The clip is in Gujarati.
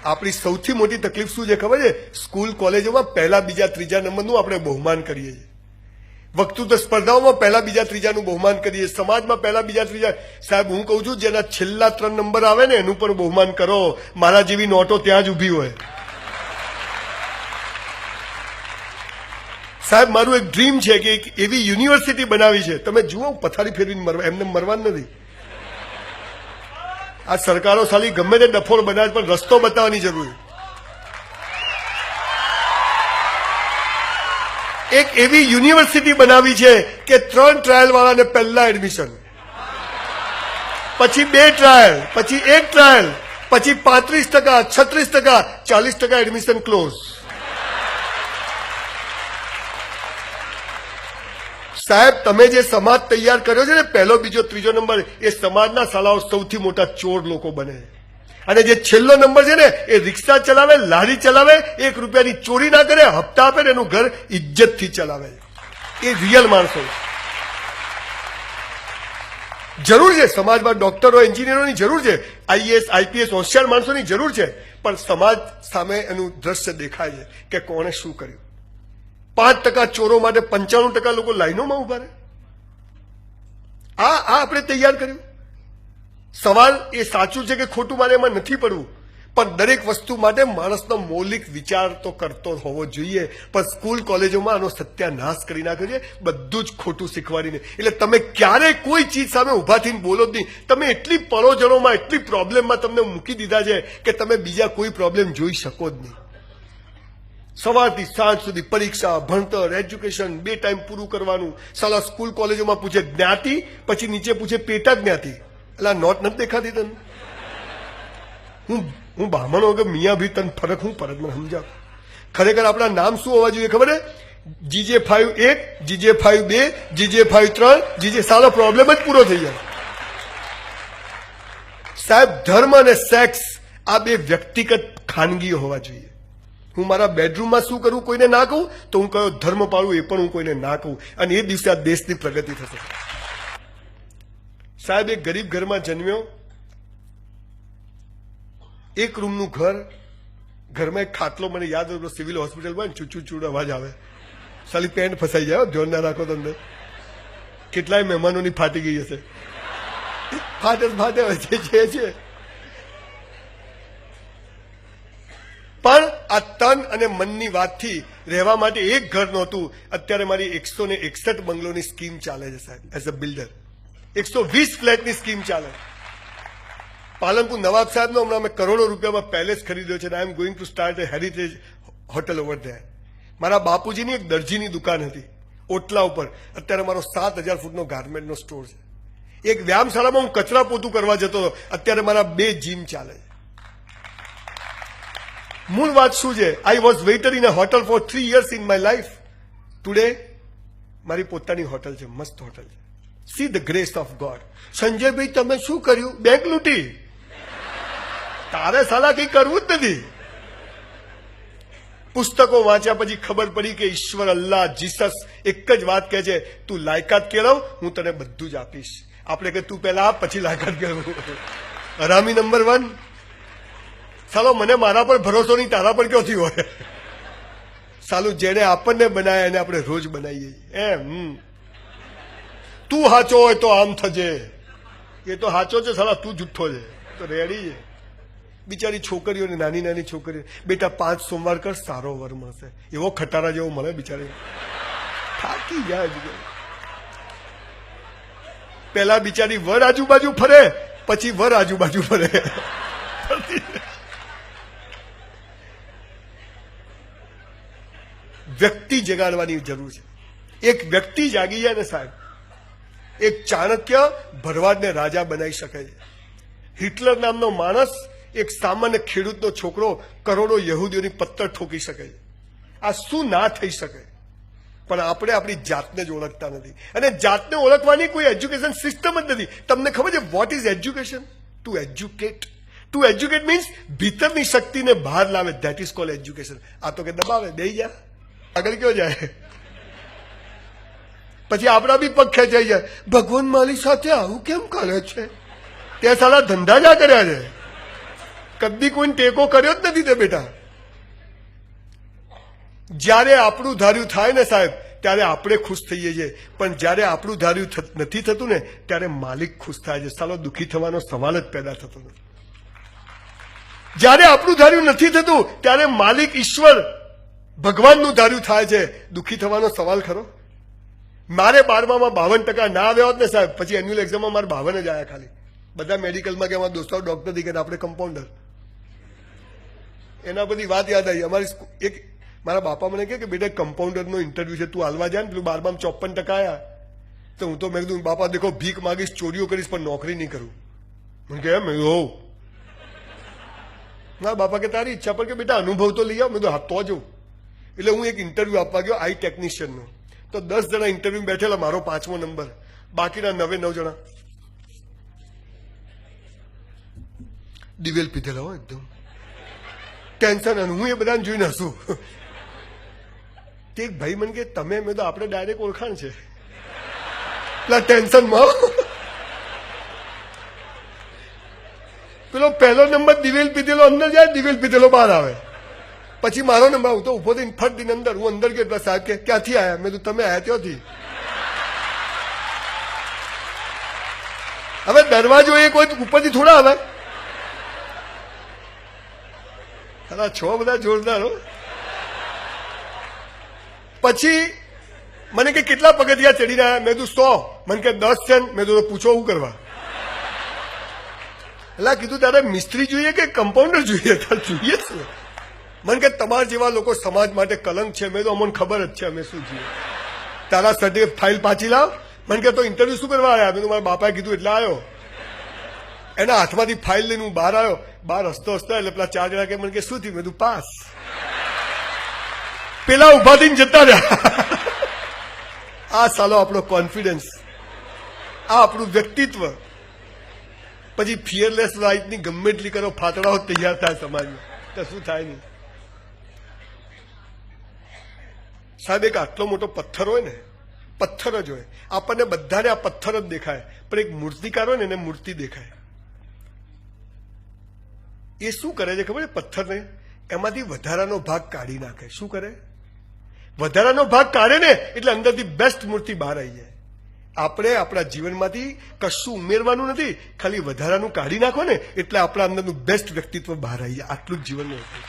આપણી સૌથી મોટી તકલીફ શું છે ખબર છે? સ્કૂલ કોલેજોમાં પહેલા બીજા ત્રીજા નંબરનું આપણે બહુમાન કરીએ છીએ. વક્તૃત્વ સ્પર્ધાઓમાં પહેલા બીજા ત્રીજાનું બહુમાન કરીએ, સમાજમાં પહેલા બીજા ત્રીજા. સાહેબ હું કહું છું જેના છેલ્લા 3 નંબર આવે ને એનું પણ બહુમાન કરો. મારા જેવી નોટો ત્યાં જ ઉભી હોય. સાહેબ મારું એક ડ્રીમ છે કે એક એવી યુનિવર્સિટી બનાવી છે. તમે જુઓ પથારી ફેરવીને મરવા, એમને મરવાનું નથી. આ સરકારો સાલી ગમે તે ડફોળ બનાવે પણ રસ્તો બતાવવાની જરૂર. એક એવી યુનિવર્સિટી બનાવી છે કે 3 ટ્રાયલ વાળાને પહેલા એડમિશન, પછી 2 ટ્રાયલ, પછી 1 ટ્રાયલ, પછી 35%, 36%, 40% એડમિશન ક્લોઝ. સાહેબ તમે જે સમાજ તૈયાર કર્યો છે ને પહેલો બીજો ત્રીજો નંબર, એ સમાજના સાલાઓ સૌથી મોટા ચોર લોકો બને. અને જે છેલ્લો નંબર છે ને એ રિક્ષા ચલાવે, લારી ચલાવે, 1 રૂપિયાની ચોરી ના કરે, હપ્તા આપે ને એનું ઘર ઇજ્જતથી ચલાવે. એ રિયલ માણસો. જરૂર છે સમાજમાં ડોક્ટરો એન્જિનિયરોની જરૂર છે, આઈએએસ આઈપીએસ હોશિયાર માણસોની જરૂર છે, પણ સમાજ સામે એનું દ્રશ્ય દેખાય છે કે કોણે શું કર્યું. 5% ચોરો માટે 95% લોકો લાઈનોમાં ઉભા રહે. આ આપણે તૈયાર કર્યું. સવાલ એ સાચું છે કે ખોટું મારે એમાં નથી પડવું, પણ દરેક વસ્તુ માટે માણસનો મૌલિક વિચાર તો કરતો હોવો જોઈએ. પણ સ્કૂલ કોલેજોમાં આનો સત્યાનાશ કરી નાખ્યો છે, બધું જ ખોટું શીખવાડીને. એટલે તમે ક્યારેય કોઈ ચીજ સામે ઉભા થઈને બોલો જ નહીં. તમે એટલી પરોજનોમાં, એટલી પ્રોબ્લેમમાં તમને મૂકી દીધા છે કે તમે બીજા કોઈ પ્રોબ્લેમ જોઈ શકો જ નહીં. સવારથી સાંજ સુધી પરીક્ષા, ભણતર, એજ્યુકેશન, 2 ટાઈમ પૂરું કરવાનું. સાલા સ્કૂલ કોલેજોમાં પૂછે જ્ઞાતિ, પછી નીચે પૂછે પેટા જ્ઞાતિ. એટલે આ નોટ નથી દેખાતી તને? હું બ્રાહ્મણ વગર મિયા ભી તને ફરક હું પરત મને સમજાવ. ખરેખર આપણા નામ શું હોવા જોઈએ ખબર છે? GJ5 1, GJ5 2, GJ5 3, GJ. સાલો problem જ પૂરો થઈ જાય. સાહેબ ધર્મ અને સેક્સ આ 2 વ્યક્તિગત ખાનગી હોવા જોઈએ. હું મારા બેડરૂમમાં શું કરું કોઈને ના કહું, તો હું કયો ધર્મ પાળું એ પણ હું કોઈને ના કહું. અને એ દિવસે આ દેશની પ્રગતિ થશે. સાહેબ એક ગરીબ ઘરમાં જન્મ્યો, 1 રૂમનું ઘર, ઘરમાં એક ખાટલો. મને યાદ હોય સિવિલ હોસ્પિટલમાં ચૂચૂ અવાજ આવે, સાલી પેન્ટ ફસાઈ જાય, ધ્યાન ના રાખો તમને. કેટલાય મહેમાનોની ફાટી ગઈ હશે. ફાટે છે. પણ આ તન અને મનની વાતથી રહેવા માટે એક ઘર નહોતું. અત્યારે મારી 161 બંગલોની સ્કીમ ચાલે છે સાહેબ. એઝ અ બિલ્ડર 120 ફ્લેટની સ્કીમ ચાલે. પાલનપુર નવાબ સાહેબનો હમણાં મેં કરોડો રૂપિયામાં પેલેસ ખરીદ્યો છે. I am going to start a heritage hotel over there. મારા બાપુજીની એક દરજીની દુકાન હતી ઓટલા ઉપર. અત્યારે મારો 7000 ફૂટનો ગાર્મેન્ટનો સ્ટોર છે. એક વ્યાયામશાળામાં હું કચરા પોતું કરવા જતો હતો. અત્યારે મારા 2 જીમ ચાલે છે. મૂળ વાત શું છે? I was waiter in a hotel for 3 years in my life. Today મારી પોતાની હોટલ છે, મસ્ત હોટલ છે. See the grace of God. સંજયભાઈ તમે શું કર્યું? બેંક લૂંટી. તારે સાલા કઈ કરવું જ નથી. પુસ્તકો વાંચ્યા પછી ખબર પડી કે ઈશ્વર, અલ્લાહ, જીસસ એક જ વાત કહે છે, તું લાયકાત કેળવ, હું તને બધું જ આપીશ. આપણે કે તું પહેલા આપ પછી લાયકાત કેળવું. હરામી નંબર 1. સાલો મને મારા પર ભરોસો નહીં, તારા પર ક્યાંથી હોય? સાલું જેને આપણને બનાવ્યા એને આપણે રોજ બનાવીએ એમ. તું સાચો હોય તો આમ થજે. એ તો સાચો છે સાલા, તું જુઠ્ઠો છે તો રેડી છે. બિચારી છોકરીઓને, નાની નાની છોકરીઓ, બેટા 5 સોમવાર કર, સારો વર મળશે. એવો ખટારા જેવો મળે બિચારી. થાકી જાય. પેલા બિચારી વર આજુબાજુ ફરે, પછી વર આજુબાજુ ફરે. વ્યક્તિ જગાડવાની જરૂર છે. એક વ્યક્તિ જાગી જાય ને સાહેબ, એક ચાણક્ય ભરવાડને રાજા બનાવી શકે છે. હિટલર નામનો માણસ એક સામાન્ય ખેડૂતનો છોકરો કરોડો યહૂદીઓની પત્તર ઠોકી શકે છે. આ શું ના થઈ શકે? પણ આપણે આપણી જાતને જ ઓળખતા નથી. અને જાતને ઓળખવાની કોઈ એજ્યુકેશન સિસ્ટમ જ નથી. તમને ખબર છે what is education? To educate. To educate means ભીતરની શક્તિને બહાર લાવે. That is called education. આ તો કે દબાવે, દઈ જાય, આગળ કયો જાય. પછી આપણા બી પગ ખેંચાઈ જાય. ભગવાન મારી સાથે આવું કેમ કરે છે? તે સાલા ધંધા જ કર્યા છે. કદી કોઈ ટેકો કર્યો જ નથી તે બેટા. જ્યારે આપણું ધાર્યું થાય ને સાહેબ ત્યારે આપણે ખુશ થઈએ છીએ, પણ જ્યારે આપણું ધાર્યું નથી થતું ને ત્યારે માલિક ખુશ થાય છે. સાલો દુઃખી થવાનો સવાલ જ પેદા થતો નથી. જ્યારે આપણું ધાર્યું નથી થતું ત્યારે માલિક ઈશ્વર ભગવાનનું ધાર્યું થાય છે. દુઃખી થવાનો સવાલ ખરો? મારે 12માં 52% ના આવ્યા હોત ને સાહેબ, પછી એન્યુઅલ એક્ઝામમાં મારે 52 જ આવ્યા ખાલી. બધા મેડિકલમાં કે અમારા દોસ્તારો ડોક્ટર થઈ ગયા, આપણે કમ્પાઉન્ડર. એના બધી વાત યાદ આવી. અમારી એક મારા બાપા મને કહે કે બેટા કમ્પાઉન્ડરનો ઇન્ટરવ્યુ છે, તું હાલવા જાય ને. પેલું 12માં 54% આવ્યા. તો હું તો મેં કીધું બાપા દેખો ભીખ માગીશ, ચોરીઓ કરીશ, પણ નોકરી નહીં કરું. મને કહે એમ હોવ. મારા બાપા કે તારી ઈચ્છા પર કે બેટા અનુભવ તો લઈ આવ. મેં તો હા તો જવું. એટલે હું એક ઇન્ટરવ્યુ આપવા ગયો આઈ ટેકનિશિયનનો. તો 10 જણા ઇન્ટરવ્યુ બેઠેલા, મારો 5મો નંબર, બાકીના 9 જણા દિવેલ પીધેલા હોય એકદમ ટેન્શન. અને હું એ બધાને જોઈને હસું. તે એક ભાઈ મને કે તમે, મેં તો આપણે ડાયરેક્ટ ઓળખાણ છે પેલા ટેન્શનમાં. પેલો પહેલો નંબર દિવેલ પીધેલો અંદર જાય, દિવેલ પીધેલો બહાર આવે. પછી મારો નંબર, હું તો ઉભો થઈને ફટ દિન અંદર, હું અંદર ગયો એટલે સાહેબ કે ક્યાંથી આવ્યા? મેં તો તમે આવ્યા ત્યાંથી. હવે દરવાજો એ કોઈ ઉપરથી થોડા આવે. અલા છો બધા જોરદાર હો. પછી મને કે કેટલા પગથિયા ચડીને આવ્યા? મેં કીધું 100. મને કે 10 છે. મેં તો પૂછો શું કરવા? એટલે કીધું તારે મિસ્ત્રી જોઈએ કે કમ્પાઉન્ડર જોઈએ? તારે જોઈએ છે. મને કે તમારા જેવા લોકો સમાજ માટે કલંક છે. મેં તો અમને ખબર જ છે અમે શું છીએ. તારા સર્ટિફિકેટ ફાઇલ પાછી લાવ. મને કે તો ઇન્ટરવ્યુ શું કરવા આવ્યા? મેં તો મારા બાપાએ કીધું એટલે આવ્યો. એના હાથમાંથી ફાઇલ લઈને હું બહાર આવ્યો. બહાર હસતો એટલે પેલા 4 જણા કે મને કે શું થયું? મેં કીધું પાસ. પેલા ઉભા થઈને જતા રહ્યા. આ સાલો આપણો કોન્ફિડન્સ, આ આપણું વ્યક્તિત્વ. પછી ફિયરલેસ લાઈફની ગમે એટલી કરો, ફાતડાઓ તૈયાર થાય સમાજમાં, તો શું થાય નહીં. સાહેબ એક આટલો મોટો પથ્થર હોય ને, પથ્થર જ હોય, આપણને બધાને આ પથ્થર જ દેખાય, પણ એક મૂર્તિકાર હોય ને એને મૂર્તિ દેખાય. એ શું કરે છે ખબર છે? પથ્થરને એમાંથી વધારાનો ભાગ કાઢી નાખે. શું કરે? વધારાનો ભાગ કાઢે ને એટલે અંદરથી બેસ્ટ મૂર્તિ બહાર આવી જાય. આપણે આપણા જીવનમાંથી કશું ઉમેરવાનું નથી, ખાલી વધારાનું કાઢી નાખો ને એટલે આપણા અંદરનું બેસ્ટ વ્યક્તિત્વ બહાર આવી જાય. આટલું જ જીવનનું હતું.